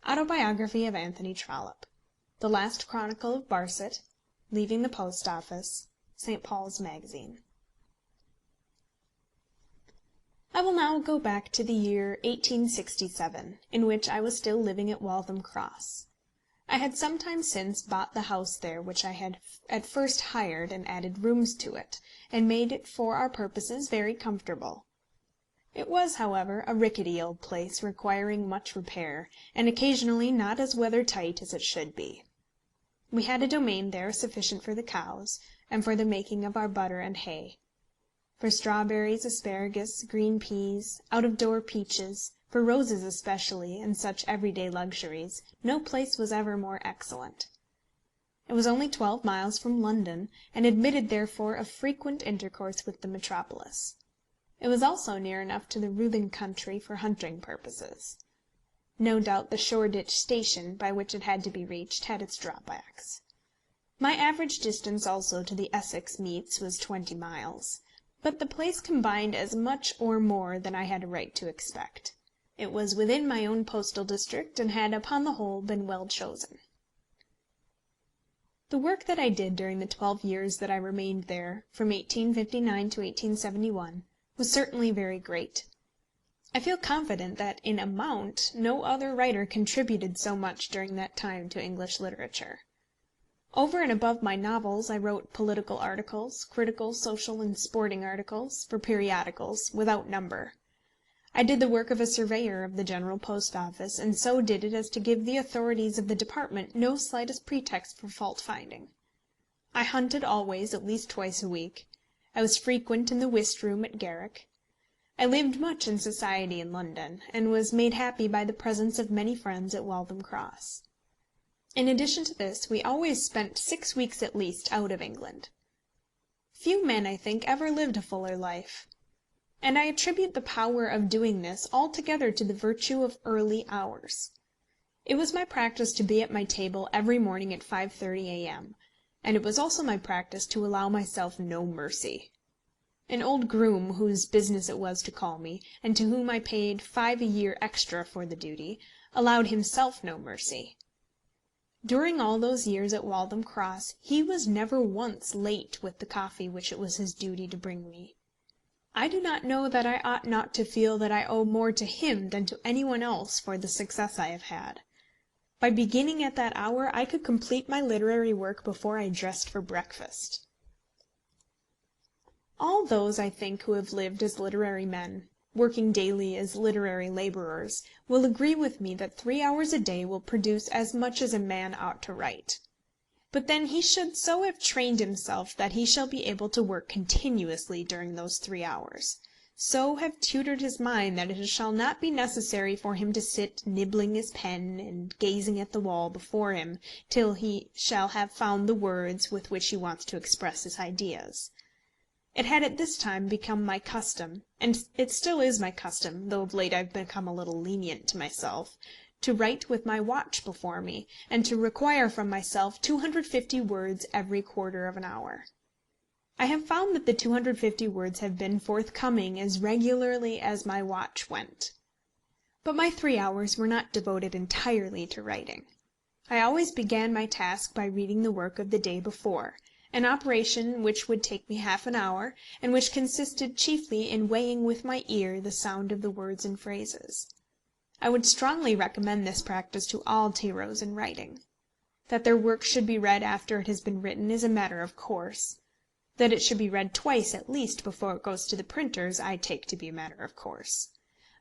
Autobiography of Anthony Trollope, The Last Chronicle of Barset, Leaving the Post Office, St. Paul's Magazine. I will now go back to the year 1867, in which I was still living at Waltham Cross. I had some time since bought the house there which I had at first hired, and added rooms to it, and made it for our purposes very comfortable. It was, however, a rickety old place, requiring much repair, and occasionally not as weather tight as it should be. We had a domain there sufficient for the cows, and for the making of our butter and hay. For strawberries, asparagus, green peas, out-of-door peaches, for roses especially, and such everyday luxuries, no place was ever more excellent. It was only 12 miles from London, and admitted therefore of frequent intercourse with the metropolis. It was also near enough to the Ruthin country for hunting purposes. No doubt the Shoreditch station, by which it had to be reached, had its drawbacks. My average distance also to the Essex meets was 20 miles. But the place combined as much or more than I had a right to expect. It was within my own postal district, and had upon the whole been well chosen. The work that I did during the 12 years that I remained there, from 1859 to 1871, was certainly very great. I feel confident that in amount no other writer contributed so much during that time to English literature. Over and above my novels, I wrote political articles, critical, social, and sporting articles, for periodicals, without number. I did the work of a surveyor of the General Post Office, and so did it as to give the authorities of the department no slightest pretext for fault finding. I hunted always, at least twice a week. I was frequent in the whist room at Garrick. I lived much in society in London, and was made happy by the presence of many friends at Waltham Cross. In addition to this, we always spent 6 weeks at least out of England. Few men, I think, ever lived a fuller life. And I attribute the power of doing this altogether to the virtue of early hours. It was my practice to be at my table every morning at 5:30 a.m., and it was also my practice to allow myself no mercy. An old groom, whose business it was to call me, and to whom I paid £5 a year extra for the duty, allowed himself no mercy. During all those years at Waltham Cross he was never once late with the coffee which it was his duty to bring me. I do not know that I ought not to feel that I owe more to him than to any one else for the success I have had. By beginning at that hour I could complete my literary work before I dressed for breakfast. All those, I think, who have lived as literary men, working daily as literary labourers, will agree with me that 3 hours a day will produce as much as a man ought to write. But then he should so have trained himself that he shall be able to work continuously during those 3 hours, so have tutored his mind that it shall not be necessary for him to sit nibbling his pen and gazing at the wall before him till he shall have found the words with which he wants to express his ideas. It had at this time become my custom, and it still is my custom, though of late I have become a little lenient to myself, to write with my watch before me, and to require from myself 250 words every quarter of an hour. I have found that the 250 words have been forthcoming as regularly as my watch went. But my 3 hours were not devoted entirely to writing. I always began my task by reading the work of the day before, an operation which would take me half an hour, and which consisted chiefly in weighing with my ear the sound of the words and phrases. I would strongly recommend this practice to all tyros in writing. That their work should be read after it has been written is a matter of course. That it should be read twice at least before it goes to the printers I take to be a matter of course.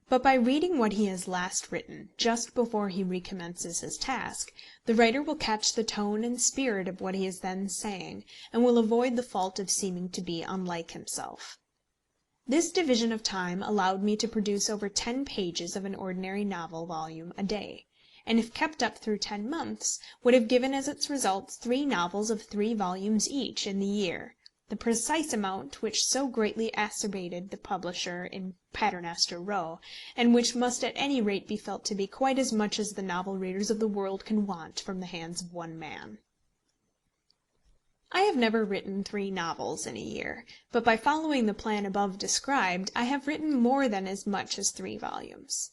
But by reading what he has last written, just before he recommences his task, the writer will catch the tone and spirit of what he is then saying, and will avoid the fault of seeming to be unlike himself. This division of time allowed me to produce over 10 pages of an ordinary novel volume a day, and if kept up through 10 months, would have given as its results 3 novels of 3 volumes each in the year, the precise amount which so greatly acerbated the publisher in Paternoster Row, and which must at any rate be felt to be quite as much as the novel readers of the world can want from the hands of one man. I have never written 3 novels in a year, but by following the plan above described I have written more than as much as 3 volumes.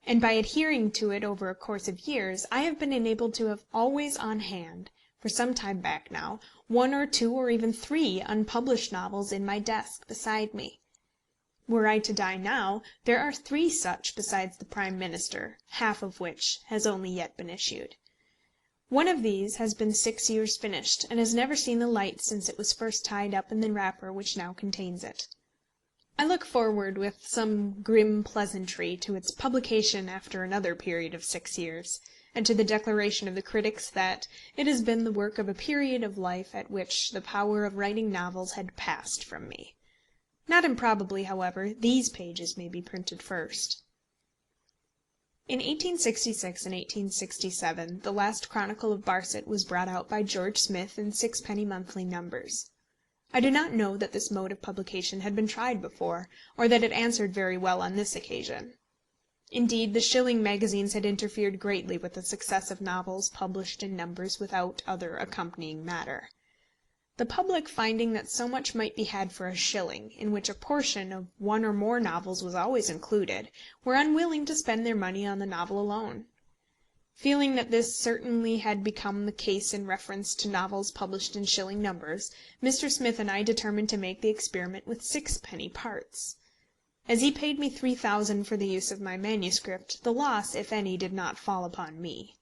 and by adhering to it over a course of years, I have been enabled to have always on hand, for some time back now, 1 or 2 or even 3 unpublished novels in my desk beside me. Were I to die now, there are 3 such besides The Prime Minister, half of which has only yet been issued. One of these has been 6 years finished, and has never seen the light since it was first tied up in the wrapper which now contains it. I look forward with some grim pleasantry to its publication after another period of 6 years, and to the declaration of the critics that it has been the work of a period of life at which the power of writing novels had passed from me. Not improbably, however, these pages may be printed first. In 1866 and 1867 the last Chronicle of Barset was brought out by George Smith in 6-penny monthly numbers. I do not know that this mode of publication had been tried before, or that it answered very well on this occasion. Indeed, the shilling magazines had interfered greatly with the success of novels published in numbers without other accompanying matter. The public, finding that so much might be had for a shilling, in which a portion of 1 or more novels was always included, were unwilling to spend their money on the novel alone. Feeling that this certainly had become the case in reference to novels published in shilling numbers, Mr. Smith and I determined to make the experiment with 6-penny parts. As he paid me £3,000 for the use of my manuscript, the loss, if any, did not fall upon me.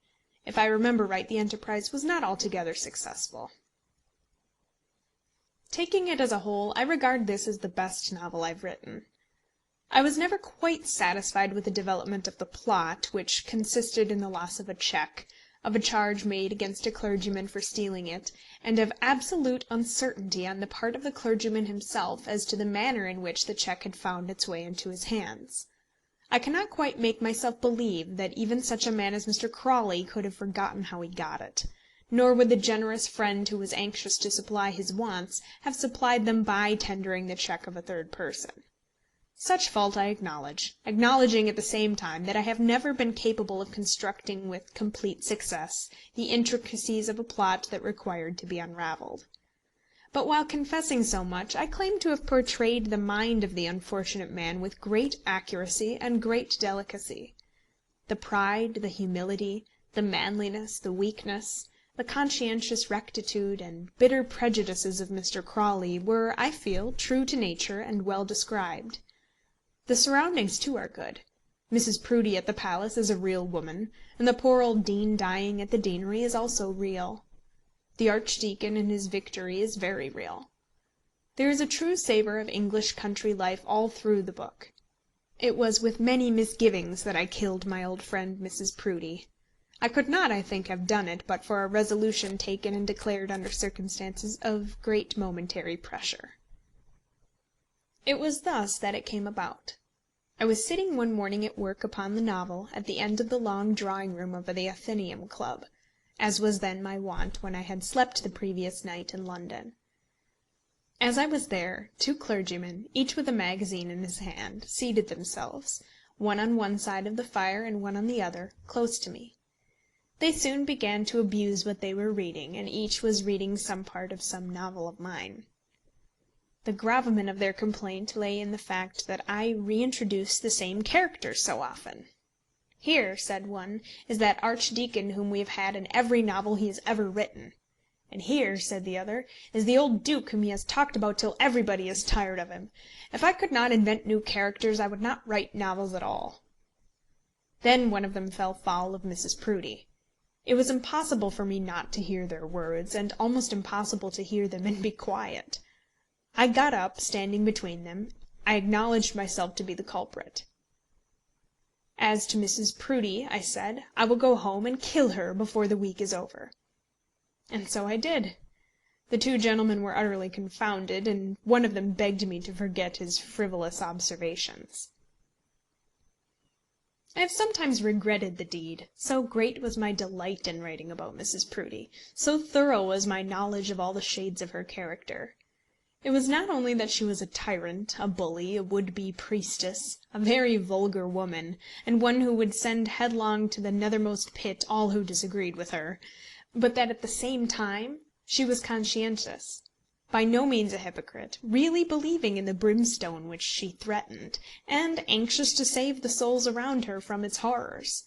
If I remember right, the enterprise was not altogether successful. Taking it as a whole, I regard this as the best novel I have written. I was never quite satisfied with the development of the plot, which consisted in the loss of a cheque, of a charge made against a clergyman for stealing it, and of absolute uncertainty on the part of the clergyman himself as to the manner in which the cheque had found its way into his hands. I cannot quite make myself believe that even such a man as Mr. Crawley could have forgotten how he got it. Nor would the generous friend who was anxious to supply his wants have supplied them by tendering the cheque of a third person. Such fault I acknowledge, acknowledging at the same time that I have never been capable of constructing with complete success the intricacies of a plot that required to be unravelled. But while confessing so much, I claim to have portrayed the mind of the unfortunate man with great accuracy and great delicacy. The pride, the humility, the manliness, the weakness, the conscientious rectitude and bitter prejudices of Mr. Crawley were, I feel, true to nature and well described. The surroundings, too, are good. Mrs. Proudie at the palace is a real woman, and the poor old dean dying at the deanery is also real. The archdeacon in his victory is very real. There is a true savour of English country life all through the book. It was with many misgivings that I killed my old friend Mrs. Proudie. I could not, I think, have done it but for a resolution taken and declared under circumstances of great momentary pressure. It was thus that it came about. I was sitting one morning at work upon the novel at the end of the long drawing-room of the Athenaeum Club, as was then my wont when I had slept the previous night in London. As I was there, 2 clergymen, each with a magazine in his hand, seated themselves, one on one side of the fire and one on the other, close to me. They soon began to abuse what they were reading, and each was reading some part of some novel of mine. The gravamen of their complaint lay in the fact that I reintroduced the same characters so often. "Here," said one, "is that archdeacon whom we have had in every novel he has ever written." "And here," said the other, "is the old duke whom he has talked about till everybody is tired of him. If I could not invent new characters, I would not write novels at all." Then one of them fell foul of Mrs. Proudie. It was impossible for me not to hear their words, and almost impossible to hear them and be quiet. I got up, standing between them. I acknowledged myself to be the culprit. "As to Mrs. Proudie," I said, "I will go home and kill her before the week is over." And so I did. The 2 gentlemen were utterly confounded, and one of them begged me to forget his frivolous observations. I have sometimes regretted the deed, so great was my delight in writing about Mrs. Proudie, so thorough was my knowledge of all the shades of her character. It was not only that she was a tyrant, a bully, a would-be priestess, a very vulgar woman, and one who would send headlong to the nethermost pit all who disagreed with her, but that at the same time she was conscientious. by no means a hypocrite, really believing in the brimstone which she threatened, and anxious to save the souls around her from its horrors.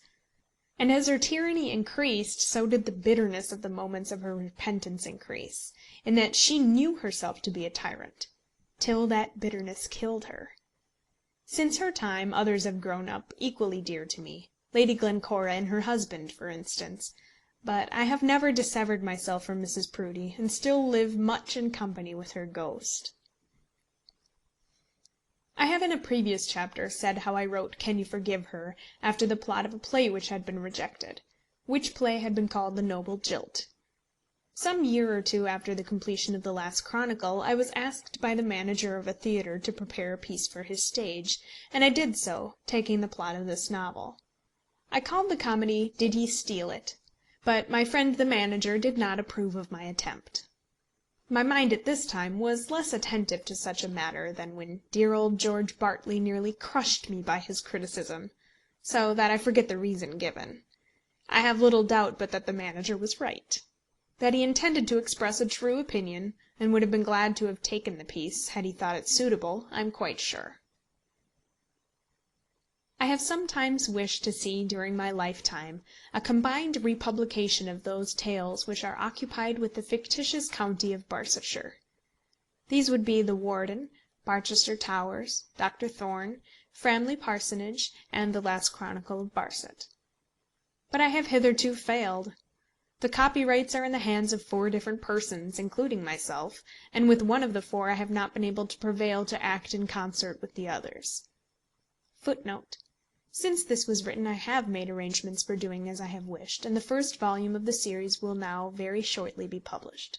And as her tyranny increased, so did the bitterness of the moments of her repentance increase, in that she knew herself to be a tyrant, till that bitterness killed her. Since her time others have grown up, equally dear to me, Lady Glencora and her husband, for instance, but I have never dissevered myself from Mrs. Proudie, and still live much in company with her ghost. I have in a previous chapter said how I wrote Can You Forgive Her after the plot of a play which had been rejected, which play had been called The Noble Jilt. Some year or two after the completion of the last chronicle, I was asked by the manager of a theatre to prepare a piece for his stage, and I did so, taking the plot of this novel. I called the comedy Did He Steal It? But my friend the manager did not approve of my attempt. My mind at this time was less attentive to such a matter than when dear old George Bartley nearly crushed me by his criticism, so that I forget the reason given. I have little doubt but that the manager was right. That he intended to express a true opinion, and would have been glad to have taken the piece, had he thought it suitable, I am quite sure. I have sometimes wished to see during my lifetime a combined republication of those tales which are occupied with the fictitious county of Barsetshire. These would be The Warden, Barchester Towers, Dr. Thorne, Framley Parsonage, and the last Chronicle of Barset. But I have hitherto failed. The copyrights are in the hands of 4 different persons, including myself, and with one of the 4 I have not been able to prevail to act in concert with the others. Since this was written I have made arrangements for doing as I have wished, and the first volume of the series will now very shortly be published.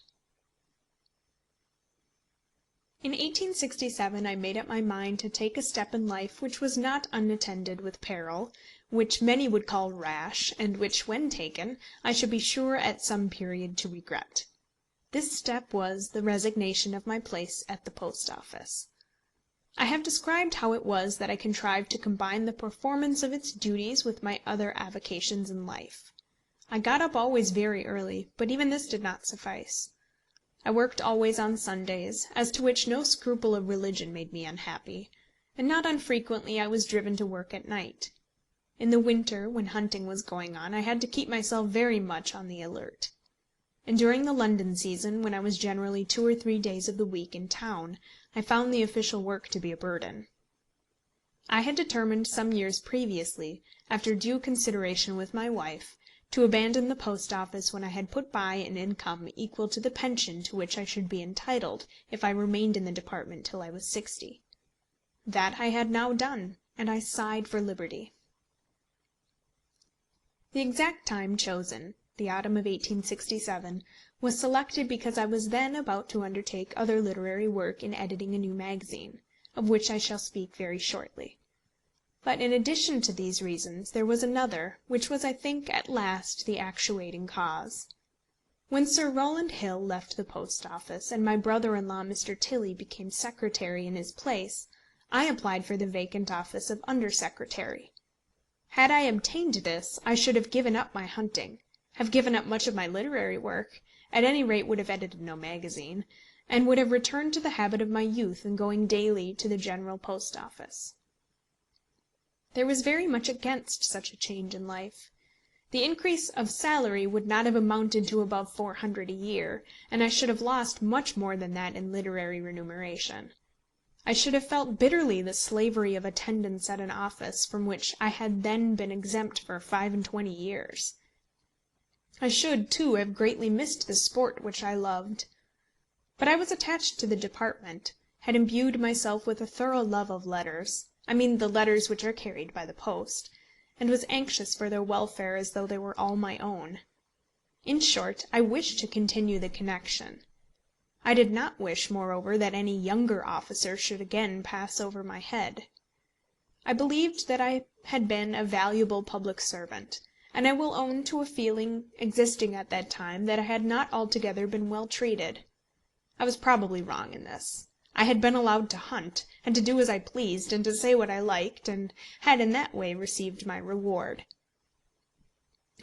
In 1867 I made up my mind to take a step in life which was not unattended with peril, which many would call rash, and which, when taken, I should be sure at some period to regret. This step was the resignation of my place at the Post Office. I have described how it was that I contrived to combine the performance of its duties with my other avocations in life. I got up always very early, but even this did not suffice. I worked always on Sundays, as to which no scruple of religion made me unhappy, and not unfrequently I was driven to work at night. In the winter, when hunting was going on, I had to keep myself very much on the alert. And during the London season, when I was generally 2 or 3 days of the week in town, I found the official work to be a burden. I had determined some years previously, after due consideration with my wife, to abandon the Post Office when I had put by an income equal to the pension to which I should be entitled if I remained in the department till I was 60. That I had now done, and I sighed for liberty. The exact time chosen, the autumn of 1867, was selected because I was then about to undertake other literary work in editing a new magazine, of which I shall speak very shortly. But in addition to these reasons there was another, which was, I think, at last the actuating cause. When Sir Rowland Hill left the Post Office, and my brother-in-law Mr. Tilley became secretary in his place, I applied for the vacant office of Under-Secretary. Had I obtained this, I should have given up my hunting, have given up much of my literary work, at any rate would have edited no magazine, and would have returned to the habit of my youth in going daily to the General Post Office. There was very much against such a change in life. The increase of salary would not have amounted to above £400 a year, and I should have lost much more than that in literary remuneration. I should have felt bitterly the slavery of attendance at an office from which I had then been exempt for 25 years. I should, too, have greatly missed the sport which I loved. But I was attached to the department, had imbued myself with a thorough love of letters, I mean the letters which are carried by the post, and was anxious for their welfare as though they were all my own. In short, I wished to continue the connection. I did not wish, moreover, that any younger officer should again pass over my head. I believed that I had been a valuable public servant, and I will own to a feeling existing at that time that I had not altogether been well treated. I was probably wrong in this. I had been allowed to hunt, and to do as I pleased, and to say what I liked, and had in that way received my reward.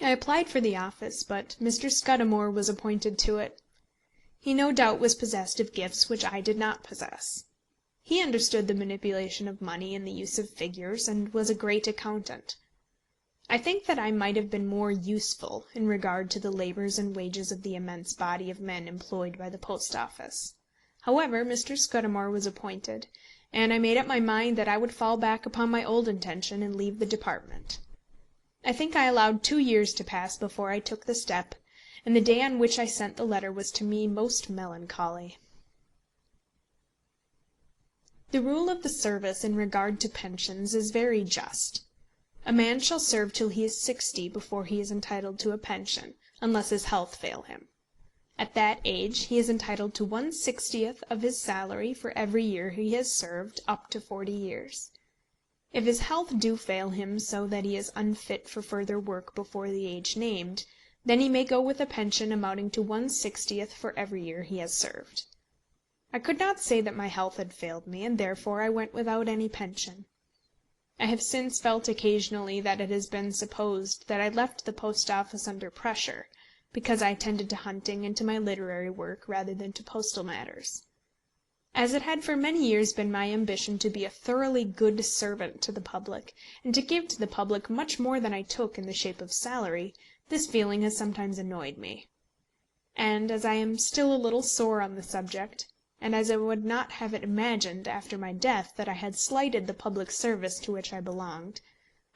I applied for the office, but Mr. Scudamore was appointed to it. He no doubt was possessed of gifts which I did not possess. He understood the manipulation of money and the use of figures, and was a great accountant. I think that I might have been more useful in regard to the labours and wages of the immense body of men employed by the Post Office. However, Mr. Scudamore was appointed, and I made up my mind that I would fall back upon my old intention and leave the department. I think I allowed 2 years to pass before I took the step, and the day on which I sent the letter was to me most melancholy. The rule of the service in regard to pensions is very just. A man shall serve till he is 60 before he is entitled to a pension, unless his health fail him. At that age he is entitled to 1/60th of his salary for every year he has served, up to 40 years. If his health do fail him so that he is unfit for further work before the age named, then he may go with a pension amounting to 1/60th for every year he has served. I could not say that my health had failed me, and therefore I went without any pension. I have since felt occasionally that it has been supposed that I left the Post Office under pressure, because I attended to hunting and to my literary work rather than to postal matters. As it had for many years been my ambition to be a thoroughly good servant to the public, and to give to the public much more than I took in the shape of salary, this feeling has sometimes annoyed me. And as I am still a little sore on the subject, and as I would not have it imagined after my death that I had slighted the public service to which I belonged,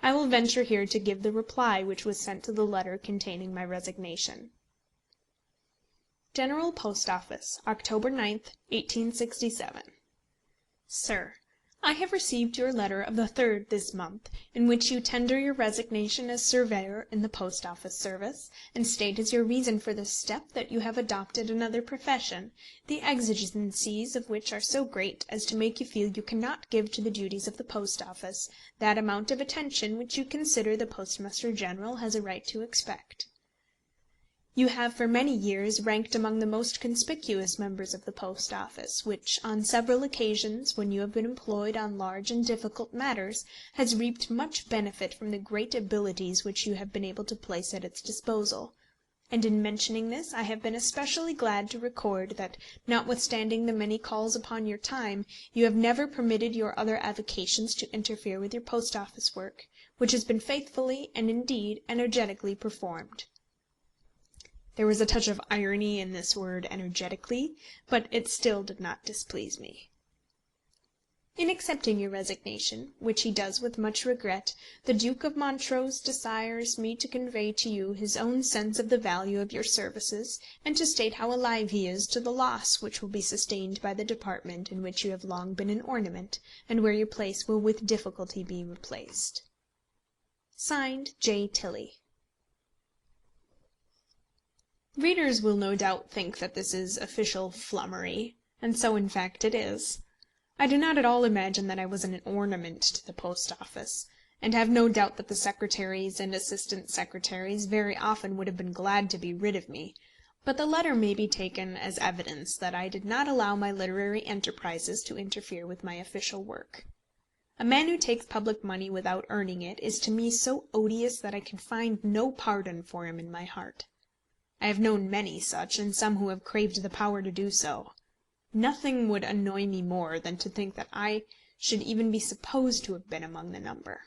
I will venture here to give the reply which was sent to the letter containing my resignation. General Post Office, October 9th, 1867. Sir, I have received your letter of the 3rd this month, in which you tender your resignation as surveyor in the Post Office service, and state as your reason for this step that you have adopted another profession, the exigencies of which are so great as to make you feel you cannot give to the duties of the Post Office that amount of attention which you consider the Postmaster General has a right to expect. You have for many years ranked among the most conspicuous members of the Post Office, which, on several occasions, when you have been employed on large and difficult matters, has reaped much benefit from the great abilities which you have been able to place at its disposal. And in mentioning this, I have been especially glad to record that, notwithstanding the many calls upon your time, you have never permitted your other avocations to interfere with your Post Office work, which has been faithfully and indeed energetically performed. There was a touch of irony in this word energetically, but it still did not displease me. In accepting your resignation, which he does with much regret, the Duke of Montrose desires me to convey to you his own sense of the value of your services, and to state how alive he is to the loss which will be sustained by the department in which you have long been an ornament, and where your place will with difficulty be replaced. Signed, J. Tilley. Readers will no doubt think that this is official flummery, and so in fact it is. I do not at all imagine that I was an ornament to the Post Office, and have no doubt that the secretaries and assistant secretaries very often would have been glad to be rid of me, but the letter may be taken as evidence that I did not allow my literary enterprises to interfere with my official work. A man who takes public money without earning it is to me so odious that I can find no pardon for him in my heart. I have known many such, and some who have craved the power to do so. Nothing would annoy me more than to think that I should even be supposed to have been among the number.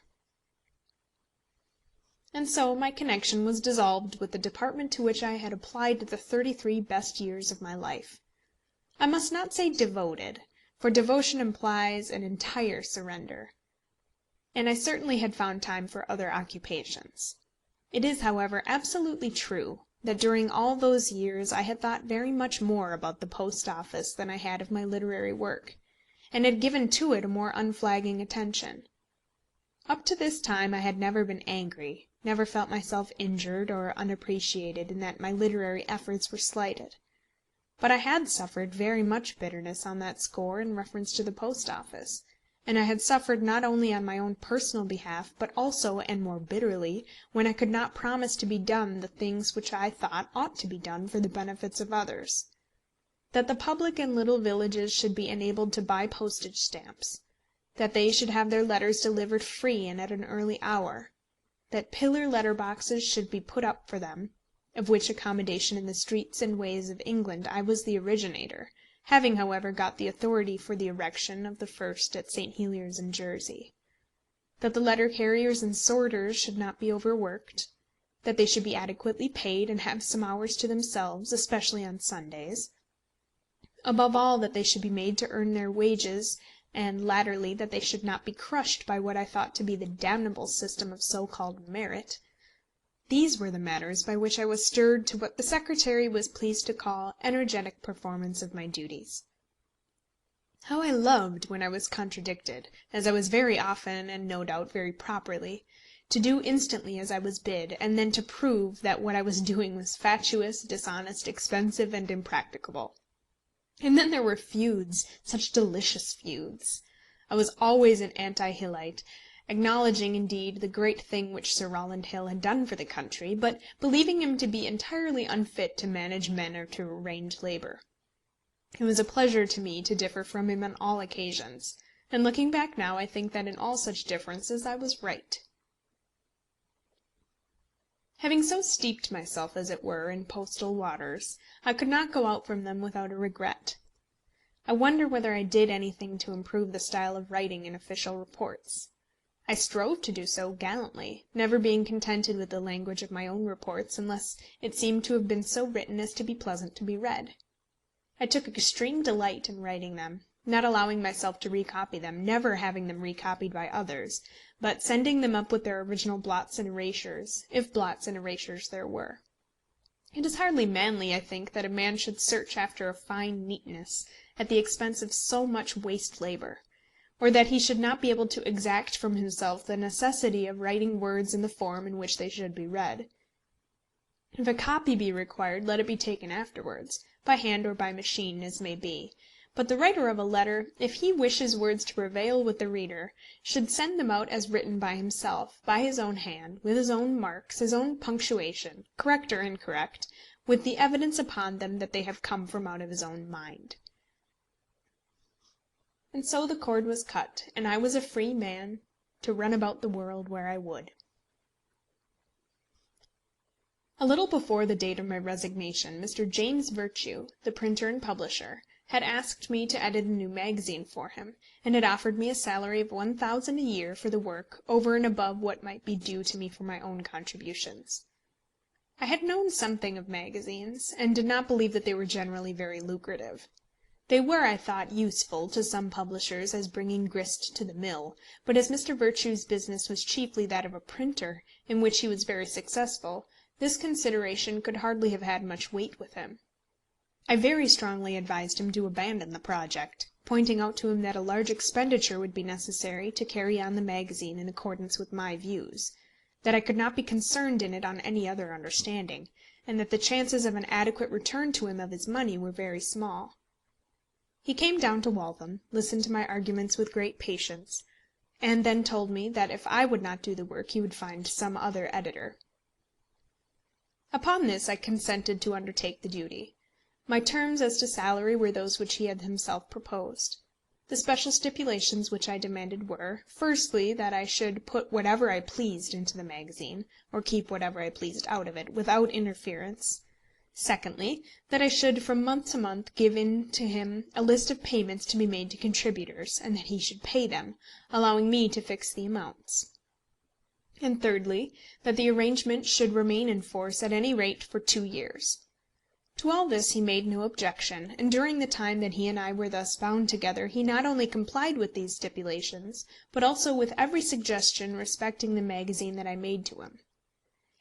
And so my connection was dissolved with the department to which I had applied the 33 best years of my life. I must not say devoted, for devotion implies an entire surrender, and I certainly had found time for other occupations. It is, however, absolutely true that during all those years I had thought very much more about the Post Office than I had of my literary work, and had given to it a more unflagging attention. Up to this time I had never been angry, never felt myself injured or unappreciated in that my literary efforts were slighted. But I had suffered very much bitterness on that score in reference to the Post Office, and I had suffered not only on my own personal behalf, but also, and more bitterly, when I could not promise to be done the things which I thought ought to be done for the benefits of others. That the public in little villages should be enabled to buy postage stamps, that they should have their letters delivered free and at an early hour, that pillar letter boxes should be put up for them, of which accommodation in the streets and ways of England I was the originator, having, however, got the authority for the erection of the first at St. Heliers in Jersey; that the letter carriers and sorters should not be overworked; that they should be adequately paid and have some hours to themselves, especially on Sundays; above all, that they should be made to earn their wages, and, latterly, that they should not be crushed by what I thought to be the damnable system of so-called merit. These were the matters by which I was stirred to what the secretary was pleased to call energetic performance of my duties. How I loved when I was contradicted, as I was very often, and no doubt very properly, to do instantly as I was bid, and then to prove that what I was doing was fatuous, dishonest, expensive, and impracticable. And then there were feuds, such delicious feuds. I was always an anti-Hillite, acknowledging indeed the great thing which Sir Rowland Hill had done for the country, but believing him to be entirely unfit to manage men or to arrange labour. It was a pleasure to me to differ from him on all occasions, and looking back now I think that in all such differences I was right. Having so steeped myself, as it were, in postal waters, I could not go out from them without a regret. I wonder whether I did anything to improve the style of writing in official reports. I strove to do so gallantly, never being contented with the language of my own reports unless it seemed to have been so written as to be pleasant to be read. I took extreme delight in writing them, not allowing myself to recopy them, never having them recopied by others, but sending them up with their original blots and erasures, if blots and erasures there were. It is hardly manly, I think, that a man should search after a fine neatness at the expense of so much waste labour, or that he should not be able to exact from himself the necessity of writing words in the form in which they should be read. If a copy be required, let it be taken afterwards, by hand or by machine, as may be; but the writer of a letter, if he wish his words to prevail with the reader, should send them out as written by himself, by his own hand, with his own marks, his own punctuation, correct or incorrect, with the evidence upon them that they have come from out of his own mind. And so the cord was cut, and I was a free man to run about the world where I would. A little before the date of my resignation, Mr. James Virtue, the printer and publisher, had asked me to edit a new magazine for him, and had offered me a salary of £1000 a year for the work, over and above what might be due to me for my own contributions. I had known something of magazines, and did not believe that they were generally very lucrative. They were, I thought, useful to some publishers as bringing grist to the mill, but as Mr. Virtue's business was chiefly that of a printer, in which he was very successful, this consideration could hardly have had much weight with him. I very strongly advised him to abandon the project, pointing out to him that a large expenditure would be necessary to carry on the magazine in accordance with my views, that I could not be concerned in it on any other understanding, and that the chances of an adequate return to him of his money were very small. He came down to Waltham, listened to my arguments with great patience, and then told me that if I would not do the work he would find some other editor. Upon this I consented to undertake the duty. My terms as to salary were those which he had himself proposed. The special stipulations which I demanded were, firstly, that I should put whatever I pleased into the magazine, or keep whatever I pleased out of it, without interference; secondly, that I should from month to month give in to him a list of payments to be made to contributors, and that he should pay them, allowing me to fix the amounts; and thirdly, that the arrangement should remain in force at any rate for 2 years. To all this he made no objection, and during the time that he and I were thus bound together he not only complied with these stipulations, but also with every suggestion respecting the magazine that I made to him.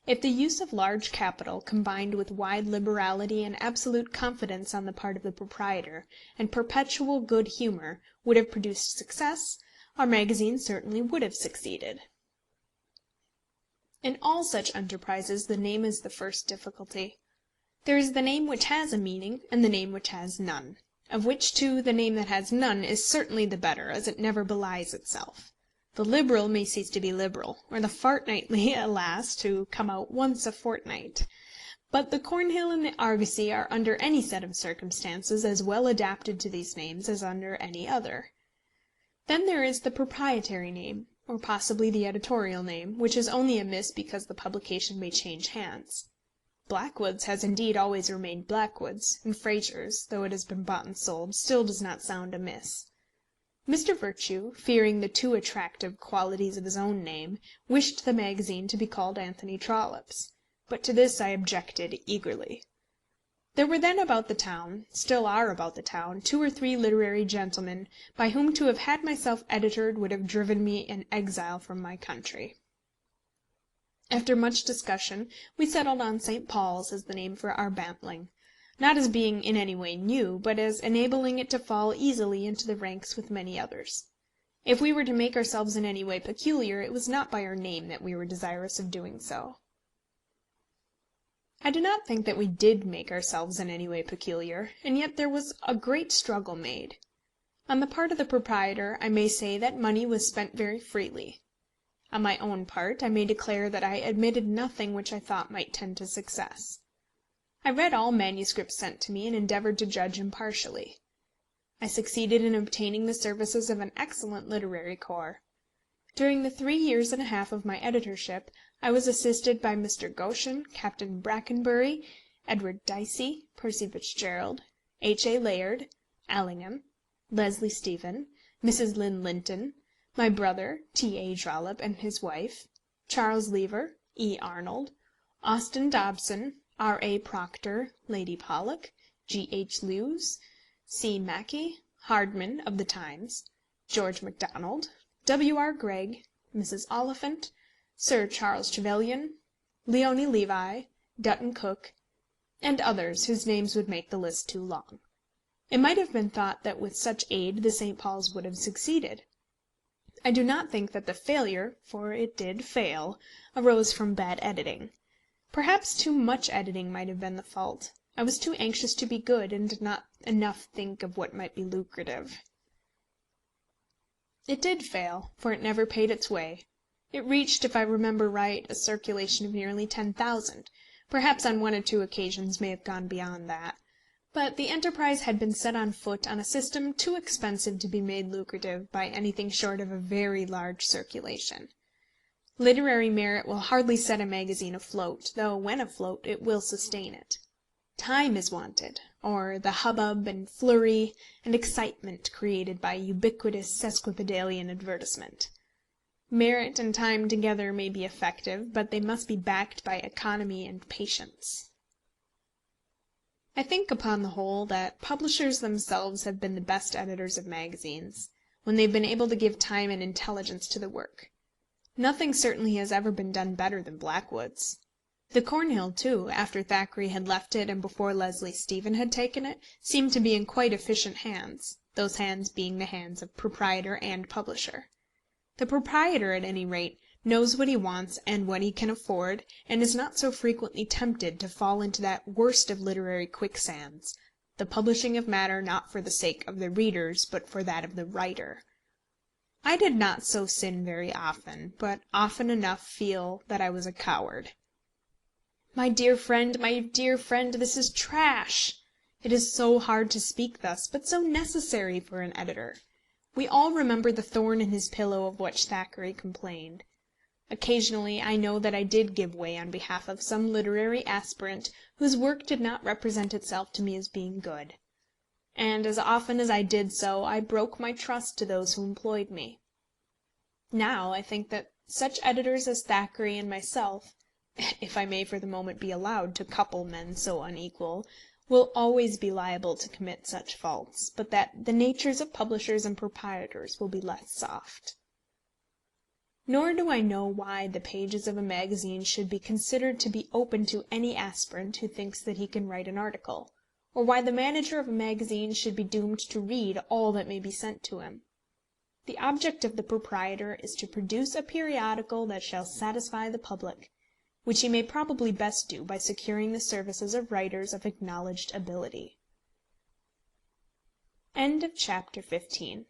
If the use of large capital, combined with wide liberality and absolute confidence on the part of the proprietor, and perpetual good humour, would have produced success, our magazine certainly would have succeeded. In all such enterprises the name is the first difficulty. There is the name which has a meaning, and the name which has none; of which two the name that has none is certainly the better, as it never belies itself. The Liberal may cease to be liberal, or the Fortnightly, alas, to come out once a fortnight; but the Cornhill and the Argosy are under any set of circumstances as well adapted to these names as under any other. Then there is the proprietary name, or possibly the editorial name, which is only amiss because the publication may change hands. Blackwood's has indeed always remained Blackwood's, and Fraser's, though it has been bought and sold, still does not sound amiss. Mr. Virtue, fearing the too attractive qualities of his own name, wished the magazine to be called Anthony Trollope's, but to this I objected eagerly. There were then about the town, still are about the town, 2 or 3 literary gentlemen, by whom to have had myself editored would have driven me in exile from my country. After much discussion we settled on St. Paul's as the name for our bantling, not as being in any way new, but as enabling it to fall easily into the ranks with many others. If we were to make ourselves in any way peculiar, it was not by our name that we were desirous of doing so. I do not think that we did make ourselves in any way peculiar, and yet there was a great struggle made. On the part of the proprietor I may say that money was spent very freely. On my own part I may declare that I admitted nothing which I thought might tend to success. I read all manuscripts sent to me, and endeavoured to judge impartially. I succeeded in obtaining the services of an excellent literary corps. During the 3 years and a half of my editorship I was assisted by Mr. Goshen, Captain Brackenbury, Edward Dicey, Percy Fitzgerald, H. A. Layard, Allingham, Leslie Stephen, Mrs. Lynn Linton, my brother T. A. Trollope and his wife, Charles Lever, E. Arnold, Austin Dobson, R. A. Proctor, Lady Pollock, G. H. Lewes, C. Mackey, Hardman of the Times, George MacDonald, W. R. Gregg, Mrs. Oliphant, Sir Charles Trevelyan, Leonie Levi, Dutton Cook, and others whose names would make the list too long. It might have been thought that with such aid the St. Paul's would have succeeded. I do not think that the failure, for it did fail, arose from bad editing. Perhaps too much editing might have been the fault. I was too anxious to be good, and did not enough think of what might be lucrative. It did fail, for it never paid its way. It reached, if I remember right, a circulation of nearly 10,000, perhaps on 1 or 2 occasions may have gone beyond that. But the enterprise had been set on foot on a system too expensive to be made lucrative by anything short of a very large circulation. Literary merit will hardly set a magazine afloat, though when afloat it will sustain it. Time is wanted, or the hubbub and flurry and excitement created by ubiquitous sesquipedalian advertisement. Merit and time together may be effective, but they must be backed by economy and patience. I think, upon the whole, that publishers themselves have been the best editors of magazines, when they have been able to give time and intelligence to the work. Nothing certainly has ever been done better than Blackwood's. The Cornhill, too, after Thackeray had left it and before Leslie Stephen had taken it, seemed to be in quite efficient hands, those hands being the hands of proprietor and publisher. The proprietor, at any rate, knows what he wants and what he can afford, and is not so frequently tempted to fall into that worst of literary quicksands, the publishing of matter not for the sake of the readers, but for that of the writer. I did not so sin very often, but often enough feel that I was a coward. My dear friend, this is trash! It is so hard to speak thus, but so necessary for an editor. We all remember the thorn in his pillow of which Thackeray complained. Occasionally I know that I did give way on behalf of some literary aspirant whose work did not represent itself to me as being good. And as often as I did so, I broke my trust to those who employed me. Now I think that such editors as Thackeray and myself, if I may for the moment be allowed to couple men so unequal, will always be liable to commit such faults, but that the natures of publishers and proprietors will be less soft. Nor do I know why the pages of a magazine should be considered to be open to any aspirant who thinks that he can write an article, or why the manager of a magazine should be doomed to read all that may be sent to him. The object of the proprietor is to produce a periodical that shall satisfy the public, which he may probably best do by securing the services of writers of acknowledged ability. Chapter 15.